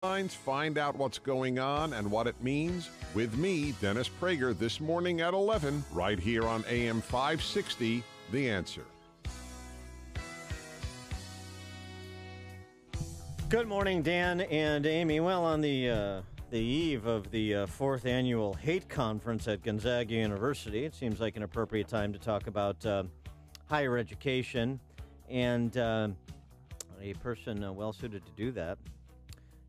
Find out what's going on and what it means with me, Dennis Prager, this morning at 11, right here on AM 560, The Answer. Good morning, Dan and Amy. Well, on the eve of the fourth annual hate conference at Gonzaga University, it seems like an appropriate time to talk about higher education, and a person well-suited to do that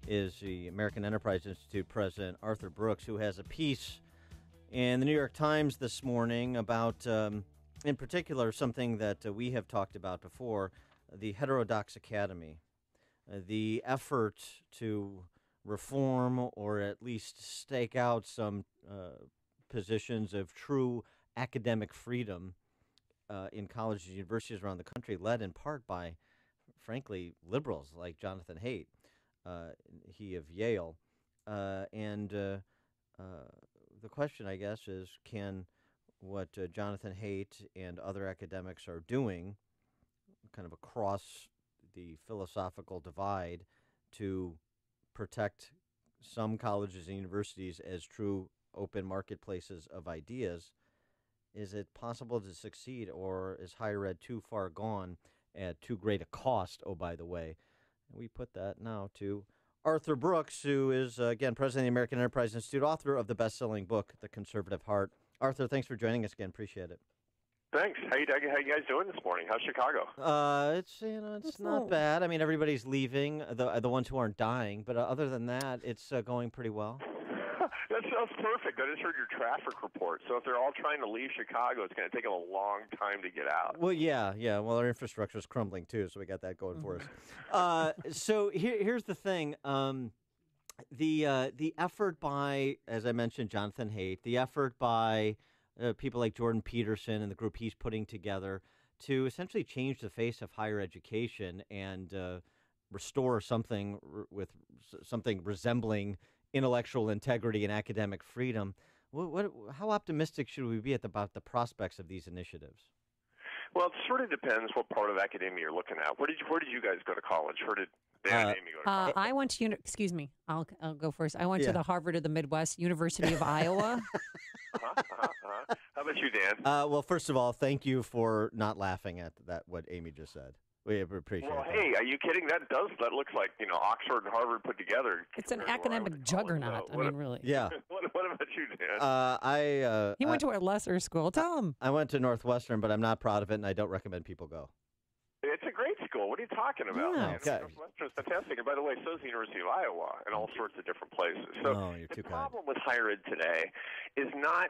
is the American Enterprise Institute president, Arthur Brooks, who has a piece in the New York Times this morning about, in particular, something that we have talked about before, the heterodox academy, the effort to reform or at least stake out some positions of true academic freedom in colleges and universities around the country, led in part by, frankly, liberals like Jonathan Haidt. He of Yale. The question, I guess, is can what Jonathan Haidt and other academics are doing kind of across the philosophical divide to protect some colleges and universities as true open marketplaces of ideas, is it possible to succeed, or is higher ed too far gone at too great a cost, oh, by the way? We put that now to Arthur Brooks, who is, again, president of the American Enterprise Institute, author of the best-selling book, The Conservative Heart. Arthur, thanks for joining us again. Appreciate it. Thanks. How you guys doing this morning? How's Chicago? It's not bad. I mean, everybody's leaving, the ones who aren't dying, but other than that, it's going pretty well. That sounds perfect. I just heard your traffic report. So if they're all trying to leave Chicago, it's going to take them a long time to get out. Well, yeah. Well, our infrastructure is crumbling too, so we got that going for us. So here's the thing: the effort by, as I mentioned, Jonathan Haidt, the effort by people like Jordan Peterson and the group he's putting together to essentially change the face of higher education and restore something with something resembling intellectual integrity and academic freedom. How optimistic should we be about the prospects of these initiatives? Well, it sort of depends what part of academia you're looking at. Where did you guys go to college? Where did Dan and Amy go to college? I went to excuse me. I'll go first. I went to the Harvard of the Midwest, University of Iowa. How about you, Dan? Well, first of all, thank you for not laughing at what Amy just said. We appreciate it. Well, hey, are you kidding? That looks like, Oxford and Harvard put together. It's an academic juggernaut. I mean, really. Yeah. What about you, Dan? He went to a lesser school. Tell him. I went to Northwestern, but I'm not proud of it, and I don't recommend people go. It's a great school. What are you talking about? Yeah, okay. Northwestern's fantastic. And by the way, so is the University of Iowa and all sorts of different places. So the problem with higher ed today is not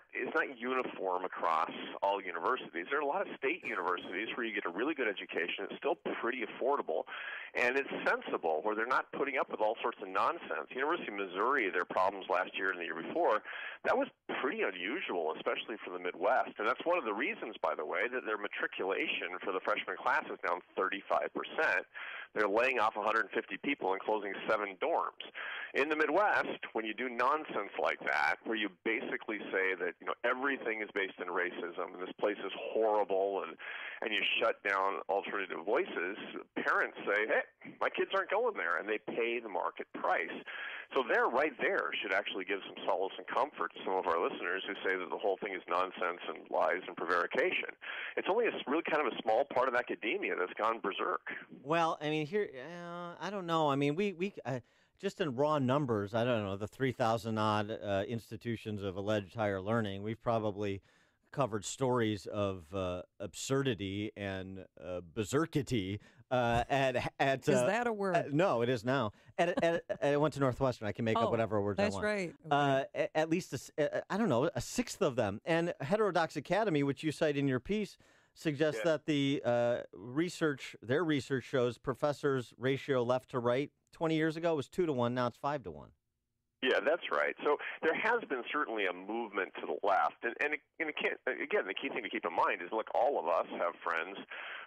uniform across all universities. There are a lot of state universities where you get a really good education. It's still pretty affordable, and it's sensible, where they're not putting up with all sorts of nonsense. University of Missouri, their problems last year and the year before, that was pretty unusual, especially for the Midwest. And that's one of the reasons, by the way, that their matriculation for the freshman class is down 35%. They're laying off 150 people and closing 7 dorms. In the Midwest, when you do nonsense like that, where you basically say that everything is based in racism and this place is horrible, and you shut down alternative voices, parents say, hey, my kids aren't going there, and they pay the market price. So right there should actually give some solace and comfort to some of our listeners who say that the whole thing is nonsense and lies and prevarication. It's only really kind of a small part of academia that's gone berserk. Well, I mean, here, I don't know. I mean, we just in raw numbers, I don't know, the 3,000-odd institutions of alleged higher learning, we've probably covered stories of absurdity and berserkity at is that a word? No, it is now. I went to Northwestern. I can make up whatever words I want. That's right. Okay. At least, a sixth of them. And Heterodox Academy, which you cite in your piece, suggests that their research shows professors' ratio left to right 20 years ago was 2-to-1. Now it's 5-to-1. Yeah, that's right. So there has been certainly a movement to the left. And again, the key thing to keep in mind is, look, all of us have friends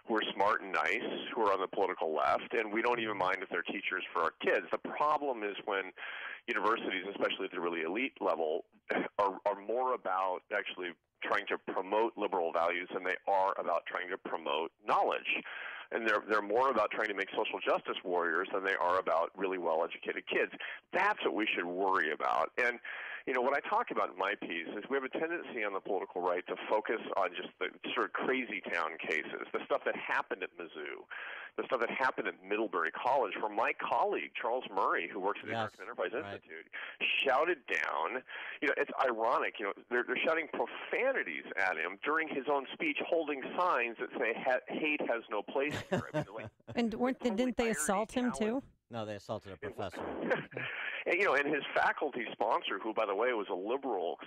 who are smart and nice, who are on the political left, and we don't even mind if they're teachers for our kids. The problem is when universities, especially at the really elite level, are more about actually trying to promote liberal values than they are about trying to promote knowledge. and they're more about trying to make social justice warriors than they are about really well-educated kids. That's what we should worry about. And what I talk about in my piece is we have a tendency on the political right to focus on just the sort of crazy town cases, the stuff that happened at Mizzou, the stuff that happened at Middlebury College, where my colleague, Charles Murray, who works at the American Enterprise Institute, shouted down, it's ironic, they're shouting profanities at him during his own speech, holding signs that say, hate has no place here. I mean, and didn't they assault him, too? No, they assaulted a professor. And his faculty sponsor, who, by the way, was a liberal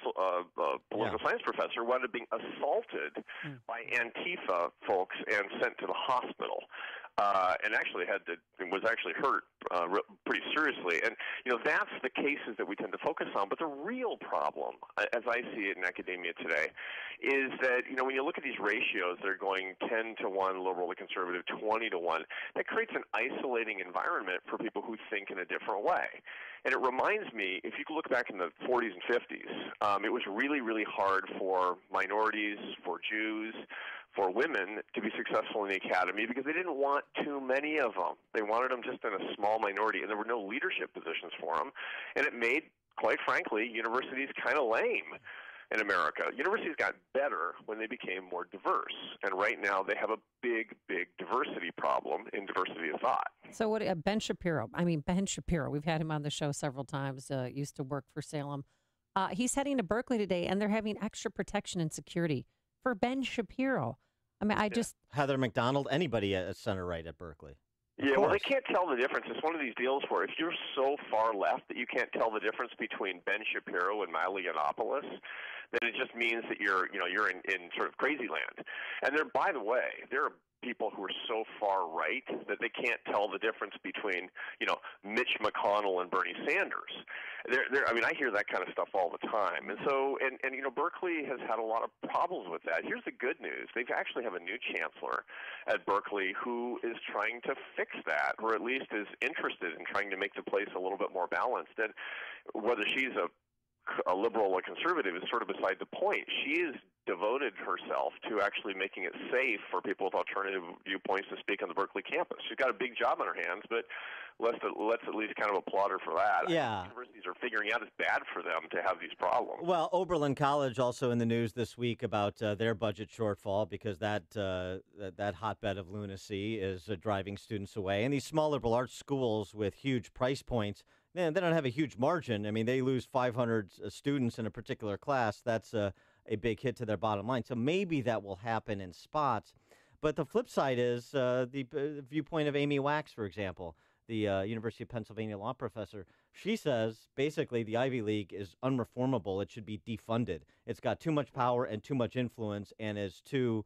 political science professor, wound up being assaulted by Antifa folks and sent to the hospital. And actually was hurt pretty seriously. And, that's the cases that we tend to focus on. But the real problem, as I see it in academia today, is that, when you look at these ratios, they're going 10 to 1 liberal to conservative, 20 to 1. That creates an isolating environment for people who think in a different way. And it reminds me, if you look back in the 40s and 50s, it was really, really hard for minorities, for Jews, for women to be successful in the academy because they didn't want too many of them. They wanted them just in a small minority, and there were no leadership positions for them. And it made, quite frankly, universities kind of lame in America. Universities got better when they became more diverse, and right now they have a big, big diversity problem in diversity of thought. So what, Ben Shapiro, we've had him on the show several times, used to work for Salem. He's heading to Berkeley today, and they're having extra protection and security for Ben Shapiro. I mean, Heather McDonald, anybody at Centerright at Berkeley. Yeah, well, they can't tell the difference. It's one of these deals where if you're so far left that you can't tell the difference between Ben Shapiro and Milo Yiannopoulos, then it just means that you're in sort of crazy land. And by the way, there are people who are so far right that they can't tell the difference between, Mitch McConnell and Bernie Sanders. I hear that kind of stuff all the time. And so, and Berkeley has had a lot of problems with that. Here's the good news. They actually have a new chancellor at Berkeley who is trying to fix that, or at least is interested in trying to make the place a little bit more balanced. And whether she's a liberal or conservative is sort of beside the point. She has devoted herself to actually making it safe for people with alternative viewpoints to speak on the Berkeley campus. She's got a big job on her hands, but let's at least kind of applaud her for that. Yeah. Universities are figuring out it's bad for them to have these problems. Well, Oberlin College also in the news this week about their budget shortfall because that hotbed of lunacy is driving students away. And these small liberal arts schools with huge price points, man, they don't have a huge margin. I mean, they lose 500 students in a particular class. That's a big hit to their bottom line. So maybe that will happen in spots. But the flip side is the viewpoint of Amy Wax, for example, the University of Pennsylvania law professor. She says basically the Ivy League is unreformable. It should be defunded. It's got too much power and too much influence and is too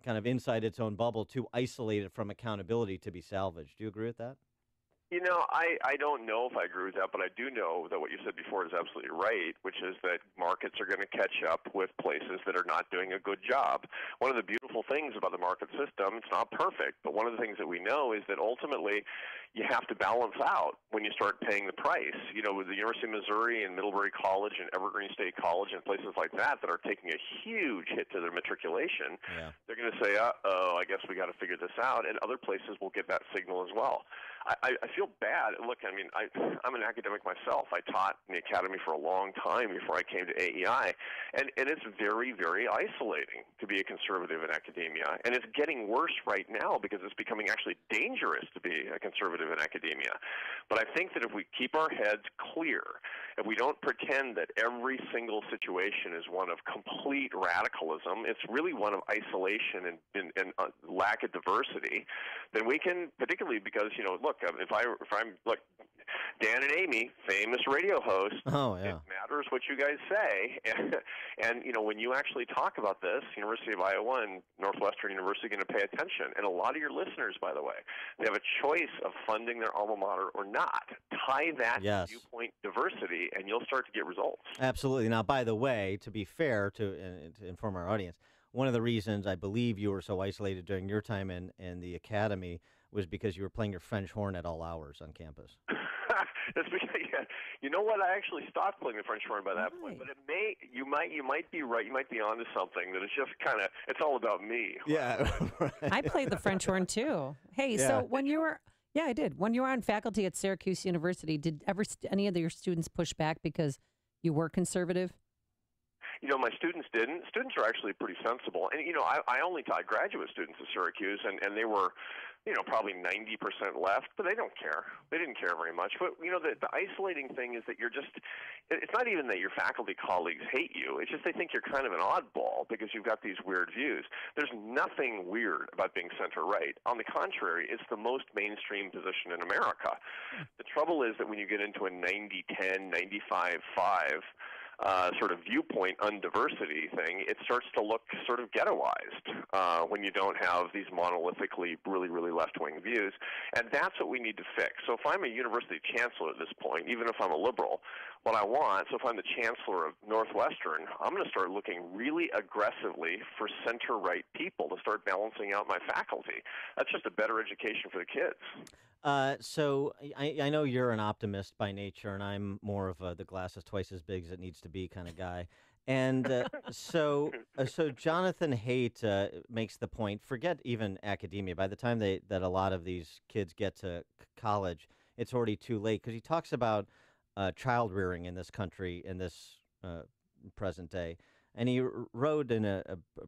kind of inside its own bubble, too isolated from accountability to be salvaged. Do you agree with that? I don't know if I agree with that, but I do know that what you said before is absolutely right, which is that markets are going to catch up with places that are not doing a good job. One of the beautiful things about the market system, it's not perfect, but one of the things that we know is that ultimately you have to balance out when you start paying the price. With the University of Missouri and Middlebury College and Evergreen State College and places like that are taking a huge hit to their matriculation, they're going to say, I guess we got to figure this out, and other places will get that signal as well. I feel bad. Look, I'm an academic myself. I taught in the academy for a long time before I came to AEI, and it's very, very isolating to be a conservative in academia. And it's getting worse right now because it's becoming actually dangerous to be a conservative in academia. But I think that if we keep our heads clear, if we don't pretend that every single situation is one of complete radicalism, it's really one of isolation and lack of diversity, then we can, particularly because, look, if I'm Dan and Amy, famous radio hosts. Oh, yeah. It matters what you guys say. And when you actually talk about this, University of Iowa and Northwestern University are going to pay attention. And a lot of your listeners, by the way, they have a choice of funding their alma mater or not. Tie that to viewpoint diversity, and you'll start to get results. Absolutely. Now, by the way, to be fair, to inform our audience, one of the reasons I believe you were so isolated during your time in the academy was because you were playing your French horn at all hours on campus. That's because, you know what? I actually stopped playing the French horn by that point. But you might be right. You might be onto something that it's just kind of, it's all about me. Yeah. Right. I played the French horn too. Hey, so when you were, I did. When you were on faculty at Syracuse University, did any of your students push back because you were conservative? My students didn't. Students are actually pretty sensible. And, I only taught graduate students at Syracuse, and they were, probably 90% left, but they don't care. They didn't care very much. But, the isolating thing is that it's not even that your faculty colleagues hate you. It's just they think you're kind of an oddball because you've got these weird views. There's nothing weird about being center-right. On the contrary, it's the most mainstream position in America. The trouble is that when you get into a 90-10, 95-5, sort of viewpoint undiversity thing, it starts to look sort of ghettoized when you don't have these monolithically really, really left-wing views. And that's what we need to fix. So if I'm a university chancellor at this point, even if I'm a liberal, what I want, so if I'm the chancellor of Northwestern, I'm going to start looking really aggressively for center-right people to start balancing out my faculty. That's just a better education for the kids. So I know you're an optimist by nature, and I'm more of the glass is twice as big as it needs to be kind of guy. And so Jonathan Haidt makes the point, forget even academia. By the time that a lot of these kids get to college, it's already too late, because he talks about child rearing in this country in this present day. And he wrote in a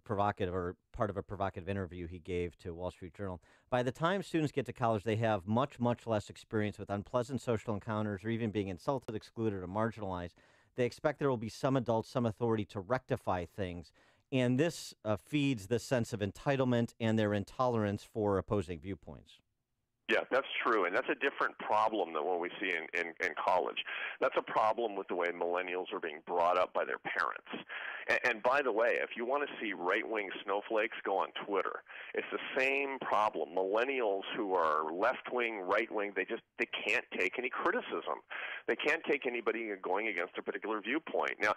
provocative, or part of a provocative interview he gave to Wall Street Journal, by the time students get to college, they have much, much less experience with unpleasant social encounters or even being insulted, excluded, or marginalized. They expect there will be some adults, some authority to rectify things. And this feeds this sense of entitlement and their intolerance for opposing viewpoints. Yeah, that's true, and that's a different problem than what we see in college. That's a problem with the way millennials are being brought up by their parents. And by the way, if you want to see right-wing snowflakes, go on Twitter. It's the same problem. Millennials who are left-wing, right-wing, they can't take any criticism. They can't take anybody going against a particular viewpoint. Now,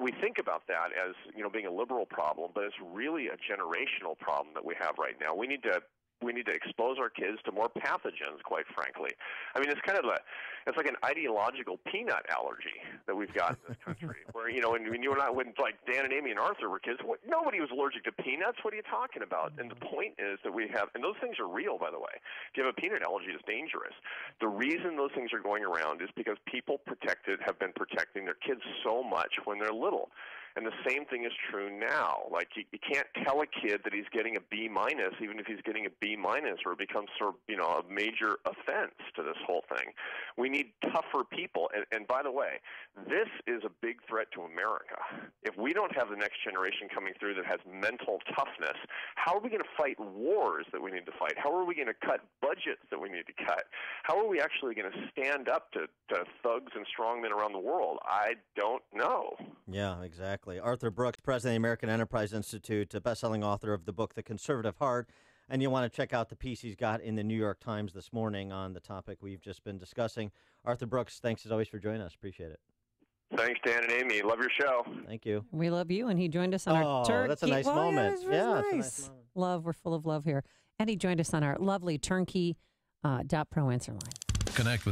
we think about that as being a liberal problem, but it's really a generational problem that we have right now. We need to expose our kids to more pathogens, quite frankly. I mean, it's like an ideological peanut allergy that we've got in this country. Where, when you and I, when like Dan and Amy and Arthur were kids, nobody was allergic to peanuts. What are you talking about? And the point is that we have, and those things are real, by the way. If you have a peanut allergy, it's dangerous. The reason those things are going around is because people have been protecting their kids so much when they're little. And the same thing is true now. Like, you can't tell a kid that he's getting a B-, even if he's getting a B-, or it becomes sort of, a major offense to this whole thing. We need tougher people. And by the way, this is a big threat to America. If we don't have the next generation coming through that has mental toughness, how are we going to fight wars that we need to fight? How are we going to cut budgets that we need to cut? How are we actually going to stand up to thugs and strongmen around the world? I don't know. Yeah, exactly. Arthur Brooks, president of the American Enterprise Institute, a best-selling author of the book The Conservative Heart. And you'll want to check out the piece he's got in the New York Times this morning on the topic we've just been discussing. Arthur Brooks, thanks as always for joining us. Appreciate it. Thanks, Dan and Amy. Love your show. Thank you. We love you, and he joined us on our turkey. That's a nice moment. Yeah, it's nice. Nice moment. Love, we're full of love here. And he joined us on our lovely turnkey.pro answer line. Connect with